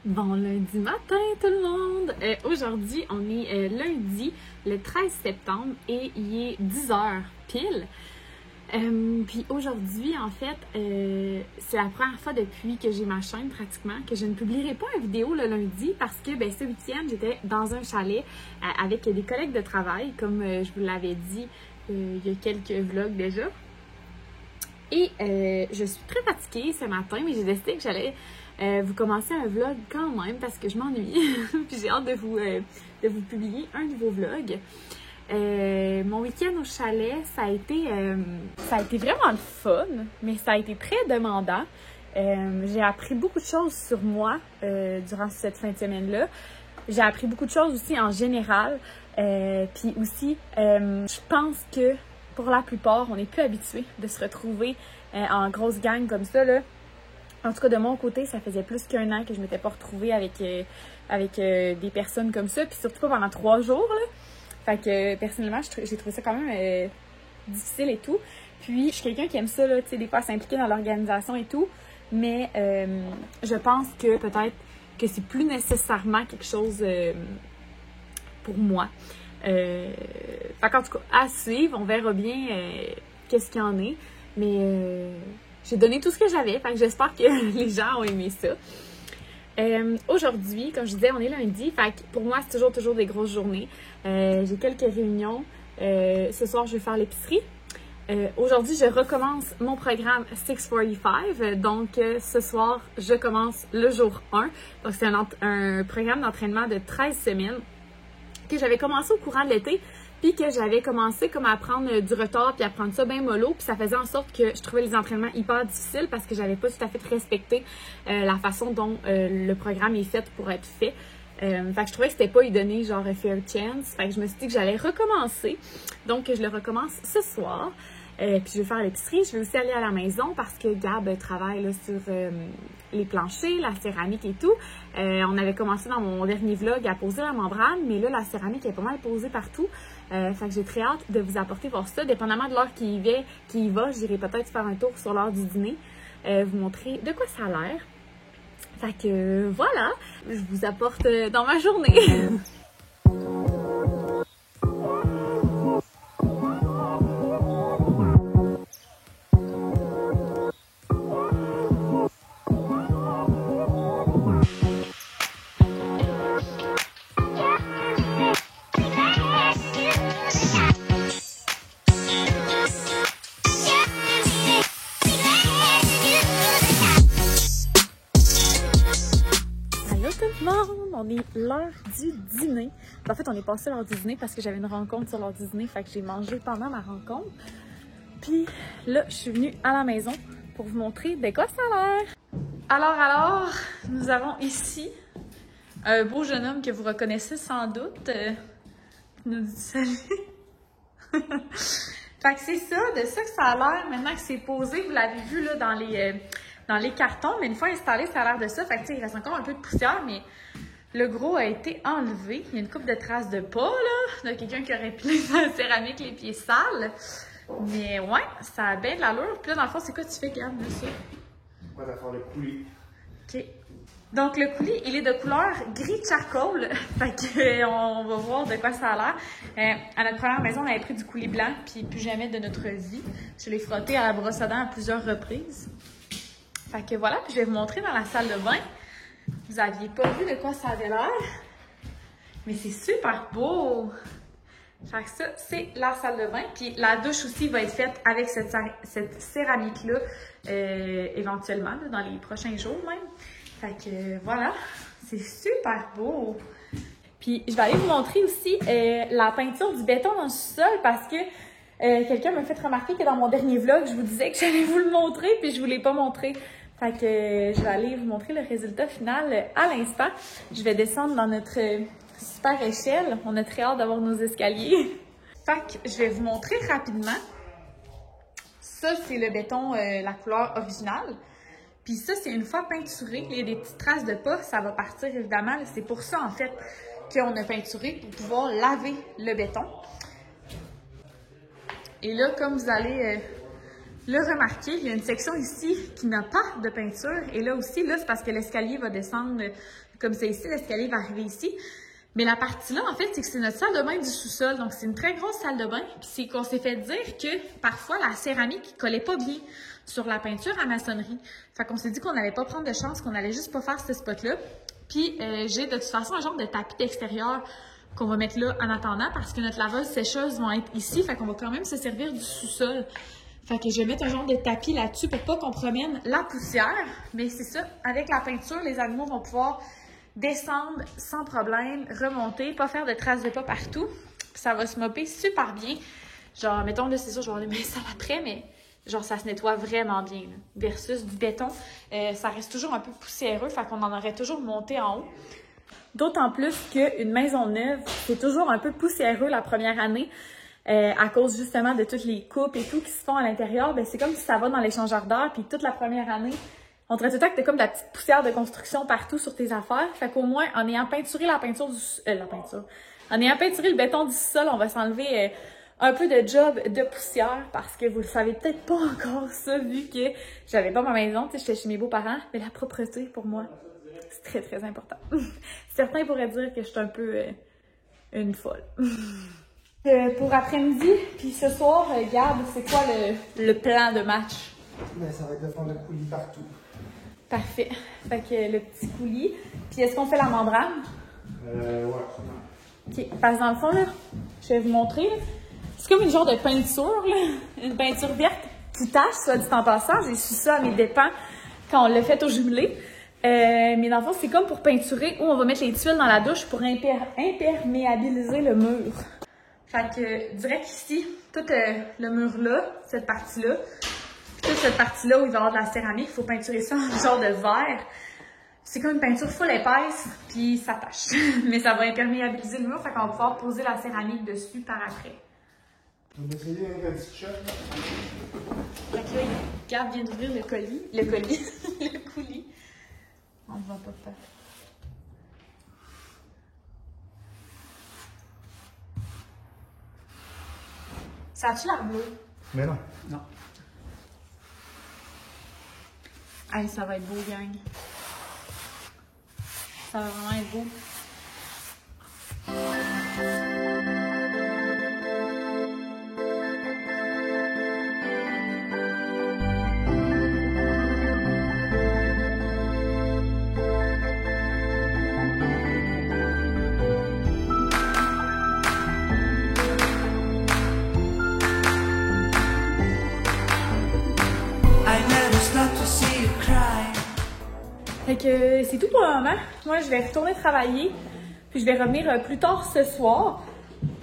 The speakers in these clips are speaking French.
Bon lundi matin tout le monde! Aujourd'hui, on est lundi, le 13 septembre et il est 10h pile. Puis aujourd'hui, en fait, c'est la première fois depuis que j'ai ma chaîne pratiquement que je ne publierai pas une vidéo le lundi parce que ce week-end, j'étais dans un chalet avec des collègues de travail, comme je vous l'avais dit il y a quelques vlogs déjà. Et je suis très fatiguée ce matin, mais j'ai décidé que j'allais vous commencer un vlog quand même parce que je m'ennuie. Puis j'ai hâte de vous publier un nouveau vlog. Mon week-end au chalet, ça a été vraiment le fun, mais ça a été très demandant. J'ai appris beaucoup de choses sur moi durant cette fin de semaine-là. J'ai appris beaucoup de choses aussi en général. Puis aussi, je pense que pour la plupart, on n'est plus habitué de se retrouver en grosse gang comme ça, là. En tout cas, de mon côté, ça faisait plus qu'1 an que je ne m'étais pas retrouvée avec des personnes comme ça, puis surtout pas pendant 3 jours, là. Fait que, personnellement, j'ai trouvé ça quand même difficile et tout. Puis, je suis quelqu'un qui aime ça, là, tu sais, des fois s'impliquer dans l'organisation et tout, mais je pense que peut-être que c'est plus nécessairement quelque chose pour moi. Fait qu'en tout cas, à suivre, on verra bien qu'est-ce qu'il y en est, mais j'ai donné tout ce que j'avais, fait que j'espère que les gens ont aimé ça. Aujourd'hui, comme je disais, on est lundi, fait que pour moi, c'est toujours des grosses journées. J'ai quelques réunions. Ce soir, je vais faire l'épicerie. Aujourd'hui, je recommence mon programme 645. Donc, ce soir, je commence le jour 1. Donc, c'est un programme d'entraînement de 13 semaines que j'avais commencé au courant de l'été, puis que j'avais commencé comme à prendre du retard, puis à prendre ça bien mollo, puis ça faisait en sorte que je trouvais les entraînements hyper difficiles parce que j'avais pas tout à fait respecté la façon dont le programme est fait pour être fait. Fait que je trouvais que c'était pas y donner genre a fair chance. Fait que je me suis dit que j'allais recommencer. Donc, je le recommence ce soir. Puis je vais faire l'épicerie. Je vais aussi aller à la maison parce que Gab travaille là, sur les planchers, la céramique et tout. On avait commencé dans mon dernier vlog à poser la membrane, mais là, la céramique est pas mal posée partout. Fait que j'ai très hâte de vous apporter voir ça. Dépendamment de l'heure qui y va, j'irai peut-être faire un tour sur l'heure du dîner. Vous montrer de quoi ça a l'air. Fait que voilà, je vous apporte dans ma journée. On est l'heure du dîner. En fait, on est passé l'heure du dîner parce que j'avais une rencontre sur l'heure du dîner. Fait que j'ai mangé pendant ma rencontre. Puis là, je suis venue à la maison pour vous montrer de quoi ça a l'air. Alors, nous avons ici un beau jeune homme que vous reconnaissez sans doute. Qui nous dit salut. Fait que c'est ça, de ça que ça a l'air maintenant que c'est posé. Vous l'avez vu là dans les cartons. Mais une fois installé, ça a l'air de ça. Fait que il reste encore un peu de poussière, mais le gros a été enlevé. Il y a une couple de traces de pas, là, de quelqu'un qui aurait pilé dans la céramique les pieds sales. Mais ouais, ça a bien de l'allure. Puis là, dans le fond, c'est quoi tu fais, Gab, de ça? Quoi, d'affaire le coulis? OK. Donc, le coulis, il est de couleur gris charcoal. Fait que, on va voir de quoi ça a l'air. À notre première maison, on avait pris du coulis blanc, puis plus jamais de notre vie. Je l'ai frotté à la brosse à dents à plusieurs reprises. Fait que voilà, puis je vais vous montrer dans la salle de bain. Vous aviez pas vu de quoi ça avait l'air, mais c'est super beau! Fait que ça, c'est la salle de bain. Puis la douche aussi va être faite avec cette céramique-là, éventuellement, là, dans les prochains jours même. Fait que voilà, c'est super beau! Puis je vais aller vous montrer aussi la peinture du béton dans le sous-sol parce que quelqu'un m'a fait remarquer que dans mon dernier vlog, je vous disais que j'allais vous le montrer, puis je vous l'ai pas montré. Fait que je vais aller vous montrer le résultat final à l'instant. Je vais descendre dans notre super échelle. On a très hâte d'avoir nos escaliers. Fait que je vais vous montrer rapidement. Ça, c'est le béton, la couleur originale. Puis ça, c'est une fois peinturé, il y a des petites traces de pas, ça va partir évidemment. C'est pour ça, en fait, qu'on a peinturé pour pouvoir laver le béton. Et là, comme vous allez le remarquer, il y a une section ici qui n'a pas de peinture. Et là aussi, là, c'est parce que l'escalier va descendre comme c'est ici, l'escalier va arriver ici. Mais la partie là, en fait, c'est que c'est notre salle de bain du sous-sol. Donc, c'est une très grosse salle de bain. Puis c'est qu'on s'est fait dire que parfois, la céramique collait pas bien sur la peinture à maçonnerie. Fait qu'on s'est dit qu'on n'allait pas prendre de chance, qu'on allait juste pas faire ce spot-là. Puis j'ai de toute façon un genre de tapis d'extérieur qu'on va mettre là en attendant parce que notre laveuse sécheuse vont être ici. Fait qu'on va quand même se servir du sous-sol. Fait que je vais mettre un genre de tapis là-dessus pour pas qu'on promène la poussière. Mais c'est ça, avec la peinture, les animaux vont pouvoir descendre sans problème, remonter, pas faire de traces de pas partout. Puis ça va se mopper super bien. Genre, mettons, là, c'est sûr, je vais enlever ça après, mais genre, ça se nettoie vraiment bien. Là. Versus du béton, ça reste toujours un peu poussiéreux, fait qu'on en aurait toujours monté en haut. D'autant plus qu'une maison neuve, c'est toujours un peu poussiéreux la première année. À cause justement de toutes les coupes et tout qui se font à l'intérieur, ben c'est comme si ça va dans l'échangeur d'air, puis toute la première année, on dirait tout le temps que t'as comme de la petite poussière de construction partout sur tes affaires. Fait qu'au moins, en ayant peinturé en ayant peinturé le béton du sol, on va s'enlever un peu de job de poussière parce que vous le savez peut-être pas encore ça, vu que j'avais pas ma maison, tu sais, j'étais chez mes beaux-parents, mais la propreté, pour moi, c'est très, très important. Certains pourraient dire que je suis un peu une folle. Pour après-midi, puis ce soir, Gab, c'est quoi le plan de match? Ben, ça va être de faire le coulis partout. Parfait. Fait que le petit coulis. Puis est-ce qu'on fait la membrane? Ouais. OK. Parce que dans le fond, là, je vais vous montrer. C'est comme une genre de peinture, là. Une peinture verte qui tache, soit dit en passant. J'ai su ça à mes dépens quand on l'a fait au jumelé. Mais dans le fond, c'est comme pour peinturer où on va mettre les tuiles dans la douche pour imperméabiliser le mur. Fait que direct ici, tout le mur là, cette partie-là, puis toute cette partie-là où il va y avoir de la céramique, il faut peinturer ça en genre de verre. C'est comme une peinture full épaisse, puis ça tâche. Mais ça va imperméabiliser le mur, fait qu'on va pouvoir poser la céramique dessus par après. On va essayer avec un petit chat. Fait que là, Gab vient d'ouvrir le coulis, le coulis. On ne va pas faire. Ça a-tu l'air bleu? Mais non. Non. Hey, ça va être beau, gang. Ça va vraiment être beau. Fait que c'est tout pour le moment. Moi, je vais retourner travailler, puis je vais revenir plus tard ce soir.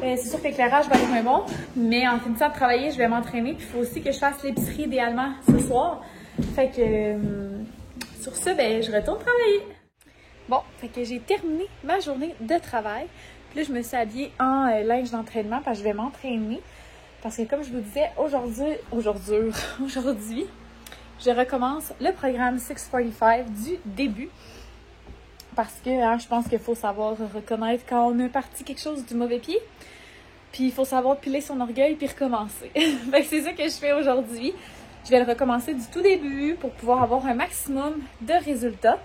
C'est sûr que l'éclairage va être moins bon, mais en finissant de travailler, je vais m'entraîner, puis il faut aussi que je fasse l'épicerie idéalement ce soir. Fait que sur ce, ben, je retourne travailler. Bon, fait que j'ai terminé ma journée de travail. Puis là, je me suis habillée en linge d'entraînement parce que je vais m'entraîner. Parce que comme je vous disais, aujourd'hui, je recommence le programme 645 du début. Parce que je pense qu'il faut savoir reconnaître quand on a parti quelque chose du mauvais pied. Puis il faut savoir piler son orgueil puis recommencer. Fait que c'est ça que je fais aujourd'hui. Je vais le recommencer du tout début pour pouvoir avoir un maximum de résultats.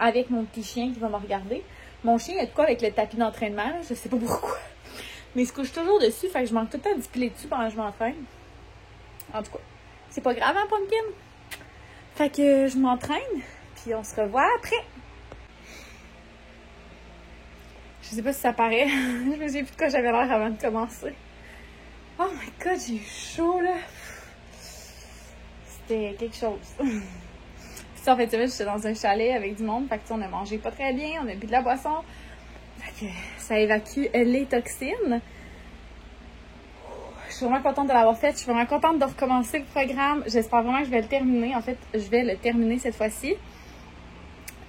Avec mon petit chien qui va me regarder. Mon chien, il a de quoi avec le tapis d'entraînement, je sais pas pourquoi. Mais il se couche toujours dessus, fait que je manque tout le temps d'y piler dessus pendant que je m'entraîne. En tout cas, c'est pas grave, hein, Pumpkin? Fait que je m'entraîne, puis on se revoit après. Je sais pas si ça paraît. Je me souviens plus de quoi j'avais l'air avant de commencer. Oh my god, j'ai eu chaud, là. C'était quelque chose. Puis en fait, j'étais dans un chalet avec du monde, fait que on a mangé pas très bien, on a bu de la boisson. Fait que ça évacue les toxines. Je suis vraiment contente de l'avoir fait. Je suis vraiment contente de recommencer le programme. J'espère vraiment que je vais le terminer. En fait, je vais le terminer cette fois-ci.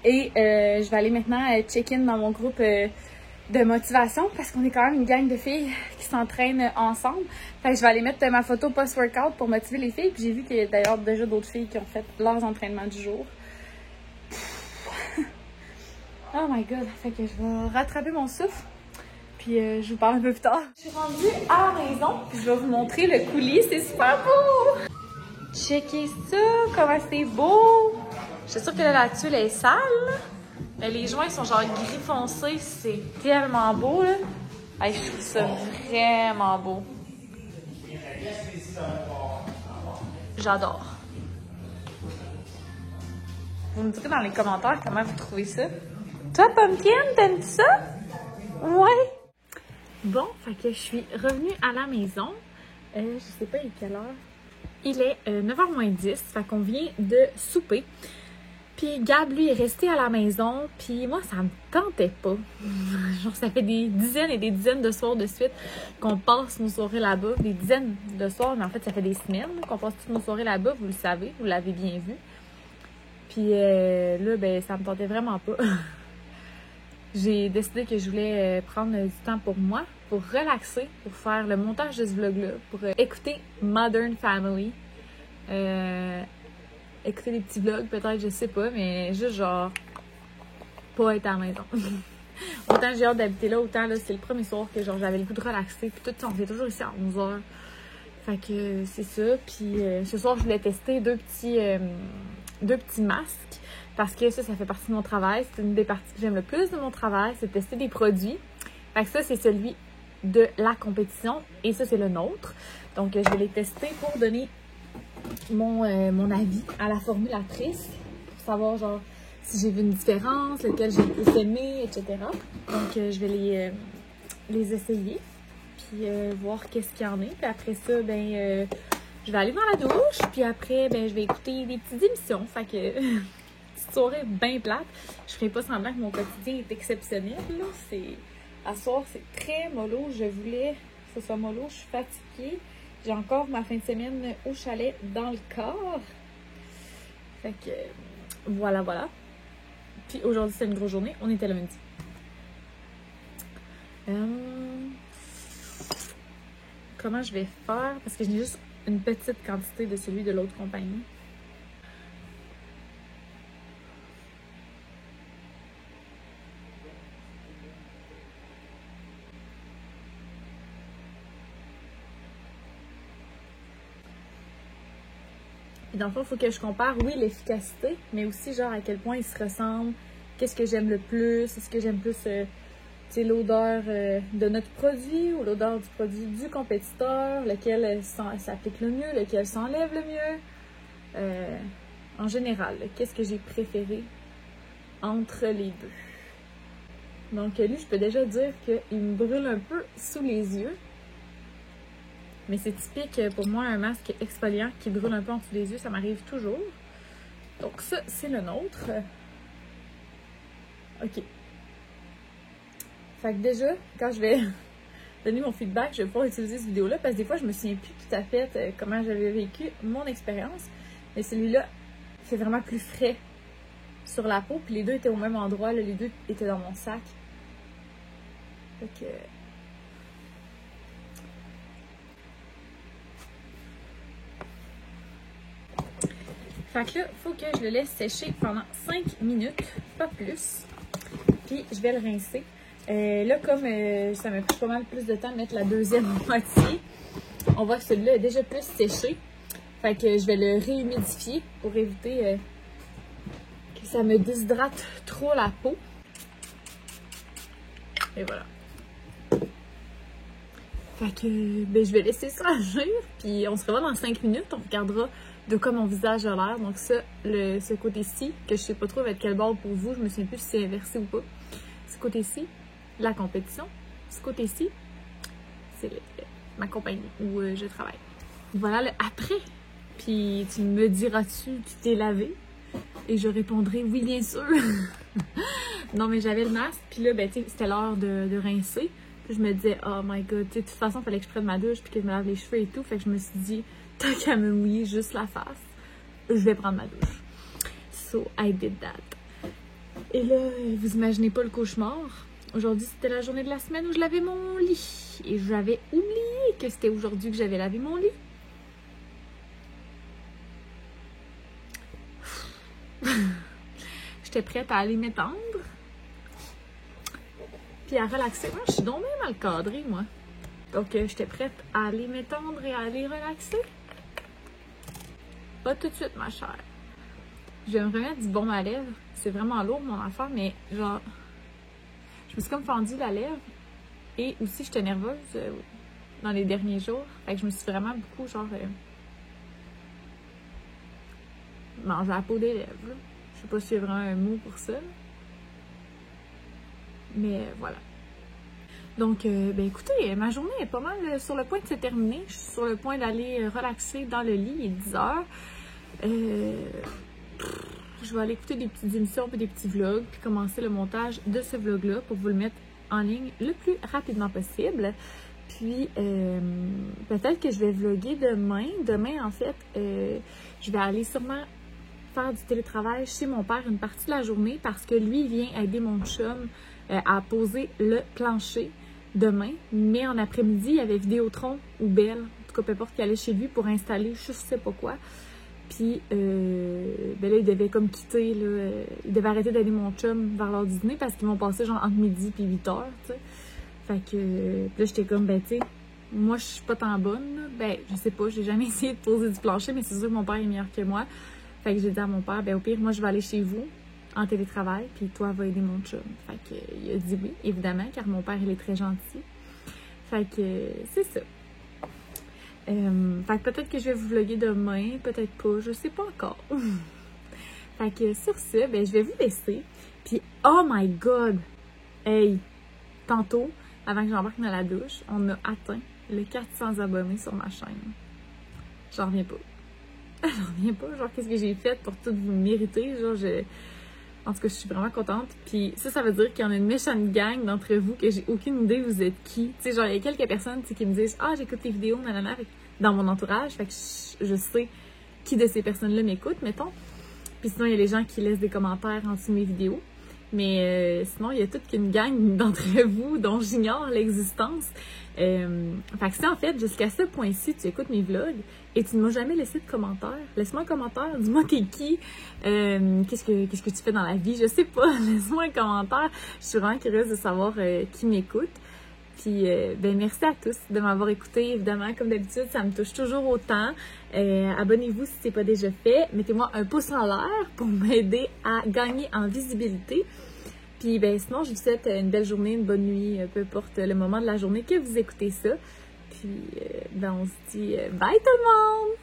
Et je vais aller maintenant check-in dans mon groupe de motivation parce qu'on est quand même une gang de filles qui s'entraînent ensemble. Fait que je vais aller mettre ma photo post-workout pour motiver les filles. Puis j'ai vu qu'il y a d'ailleurs déjà d'autres filles qui ont fait leurs entraînements du jour. Oh my god, fait que je vais rattraper mon souffle. Puis je vous parle un peu plus tard. Je suis rendue à la maison. Puis je vais vous montrer le coulis. C'est super beau! Checkez ça, comment c'est beau! Je suis sûre que la tuile est sale. Mais les joints sont genre gris foncé. C'est tellement beau, là. Hey, je trouve ça vraiment beau. J'adore. Vous me direz dans les commentaires comment vous trouvez ça. Toi, Pumpkin, t'aimes ça? Ouais! Bon, fait que je suis revenue à la maison. Je sais pas il est quelle heure. Il est 9h moins 10, fait qu'on vient de souper. Puis Gab, lui, est resté à la maison, puis moi, ça me tentait pas. Genre, ça fait des dizaines et des dizaines de soirs de suite qu'on passe nos soirées là-bas. Des dizaines de soirs, mais en fait, ça fait des semaines qu'on passe toutes nos soirées là-bas, vous le savez, vous l'avez bien vu. Puis là, ben, ça me tentait vraiment pas. J'ai décidé que je voulais prendre du temps pour moi, pour relaxer, pour faire le montage de ce vlog-là, pour écouter Modern Family. Écouter des petits vlogs, peut-être, je sais pas, mais juste genre, pas être à la maison. Autant j'ai hâte d'habiter là, autant là, c'est le premier soir que genre j'avais le goût de relaxer. Puis tout, on fait toujours ici à 11h. Fait que c'est ça. Puis ce soir, je voulais tester deux petits masques. Parce que ça fait partie de mon travail. C'est une des parties que j'aime le plus de mon travail, c'est de tester des produits. Fait que ça, c'est celui de la compétition. Et ça, c'est le nôtre. Donc, je vais les tester pour donner mon avis à la formulatrice. Pour savoir, genre, si j'ai vu une différence, lequel j'ai le plus aimé, etc. Donc, je vais les essayer. Puis, voir qu'est-ce qu'il y en a. Puis après ça, ben, je vais aller dans la douche. Puis après, ben, je vais écouter des petites émissions. Fait que... soirée bien plate. Je ferai pas semblant que mon quotidien est exceptionnel. Là. À soir, c'est très mollo. Je voulais que ce soit mollo. Je suis fatiguée. J'ai encore ma fin de semaine au chalet dans le corps. Fait que voilà. Puis aujourd'hui, c'est une grosse journée. On était lundi. Comment je vais faire? Parce que j'ai juste une petite quantité de celui de l'autre compagnie. Et dans le fond, il faut que je compare, oui, l'efficacité, mais aussi, genre, à quel point ils se ressemblent, qu'est-ce que j'aime le plus, est-ce que j'aime plus, l'odeur de notre produit ou l'odeur du produit du compétiteur, lequel s'applique le mieux, lequel s'enlève le mieux. En général, qu'est-ce que j'ai préféré entre les deux. Donc, lui, je peux déjà dire qu'il me brûle un peu sous les yeux. Mais c'est typique pour moi, un masque exfoliant qui brûle un peu en dessous des yeux, ça m'arrive toujours. Donc ça, c'est le nôtre. OK. Fait que déjà, quand je vais donner mon feedback, je vais pouvoir utiliser cette vidéo-là parce que des fois, je me souviens plus tout à fait comment j'avais vécu mon expérience. Mais celui-là fait vraiment plus frais sur la peau. Puis les deux étaient au même endroit, là, les deux étaient dans mon sac. Fait que... Fait que là, il faut que je le laisse sécher pendant 5 minutes, pas plus. Puis, je vais le rincer. Là, comme ça m'a pris pas mal plus de temps de mettre la deuxième moitié, on voit que celui-là est déjà plus séché. Fait que je vais le réhumidifier pour éviter que ça me déshydrate trop la peau. Et voilà. Fait que ben, je vais laisser ça agir. Puis, on se revoit dans 5 minutes. On regardera de quoi mon visage a l'air. Donc ça, ce côté-ci, que je sais pas trop avec quel bord pour vous, je me souviens plus si c'est inversé ou pas. Ce côté-ci, la compétition. Ce côté-ci, c'est ma compagnie où je travaille. Voilà le après. Puis tu me diras-tu, tu t'es lavé? Et je répondrai oui, bien sûr. Non, mais j'avais le masque. Puis là, ben, tu sais, c'était l'heure de rincer. Puis je me disais, oh my god, tu sais, de toute façon, il fallait que je prenne ma douche puis que je me lave les cheveux et tout. Fait que je me suis dit, tant qu'à me mouiller juste la face, je vais prendre ma douche. So, I did that. Et là, vous imaginez pas le cauchemar. Aujourd'hui, c'était la journée de la semaine où je lavais mon lit. Et j'avais oublié que c'était aujourd'hui que j'avais lavé mon lit. J'étais prête à aller m'étendre. puis à relaxer. Moi, je suis donc bien mal cadrée, moi. Donc, j'étais prête à aller m'étendre et à aller relaxer. Pas tout de suite, ma chère. Je vais me remettre du baume à lèvres. C'est vraiment lourd, mon affaire, mais genre... Je me suis comme fendu la lèvre. Et aussi, j'étais nerveuse dans les derniers jours. Fait que je me suis vraiment beaucoup, genre... mangé la peau des lèvres, là. Je sais pas s'il y a vraiment un mot pour ça. Mais voilà. Donc, ben écoutez, ma journée est pas mal sur le point de se terminer. Je suis sur le point d'aller relaxer dans le lit. Il est 10 heures. Je vais aller écouter des petites émissions et des petits vlogs, puis commencer le montage de ce vlog-là pour vous le mettre en ligne le plus rapidement possible. Puis, peut-être que je vais vlogger demain. Demain, en fait, je vais aller sûrement faire du télétravail chez mon père une partie de la journée parce que lui, il vient aider mon chum à poser le plancher demain. Mais en après-midi, il y avait Vidéotron ou Bell, en tout cas, peu importe, qui allait chez lui pour installer je sais pas quoi. Puis, ben là, il devait comme quitter, là, il devait arrêter d'aider mon chum vers l'heure du dîner parce qu'ils m'ont passé genre entre midi et 8 heures, tu sais. Fait que, là, j'étais comme, ben, tu sais, moi, je suis pas tant bonne, là. Ben, je sais pas, j'ai jamais essayé de poser du plancher, mais c'est sûr que mon père est meilleur que moi. Fait que j'ai dit à mon père, ben, au pire, moi, je vais aller chez vous en télétravail, puis toi, va aider mon chum. Fait que, il a dit oui, évidemment, car mon père, il est très gentil. Fait que, c'est ça. Fait que peut-être que je vais vous vlogger demain, peut-être pas, je sais pas encore. Fait que sur ce, ben je vais vous laisser. Puis, oh my god! Hey! Tantôt, avant que j'embarque dans la douche, on a atteint les 400 abonnés sur ma chaîne. J'en reviens pas. J'en reviens pas. Genre, qu'est-ce que j'ai fait pour tout vous mériter? Genre, en tout cas, je suis vraiment contente. Puis ça veut dire qu'il y en a une méchante gang d'entre vous que j'ai aucune idée vous êtes qui. Tu sais, genre, il y a quelques personnes qui me disent « Ah, j'écoute tes vidéos, nanana », dans mon entourage. Fait que je sais qui de ces personnes-là m'écoute, mettons. Puis sinon, il y a les gens qui laissent des commentaires en dessous de mes vidéos. Mais sinon, il y a toute une gang d'entre vous dont j'ignore l'existence. Fait que si en fait, jusqu'à ce point-ci, tu écoutes mes vlogs et tu ne m'as jamais laissé de commentaire, laisse-moi un commentaire, dis-moi t'es qui, qu'est-ce que tu fais dans la vie, je sais pas, laisse-moi un commentaire. Je suis vraiment curieuse de savoir qui m'écoute. Puis, ben merci à tous de m'avoir écouté. Évidemment, comme d'habitude, ça me touche toujours autant. Abonnez-vous si ce n'est pas déjà fait. Mettez-moi un pouce en l'air pour m'aider à gagner en visibilité. Puis, ben sinon, je vous souhaite une belle journée, une bonne nuit, peu importe le moment de la journée que vous écoutez ça. Puis, ben on se dit bye tout le monde!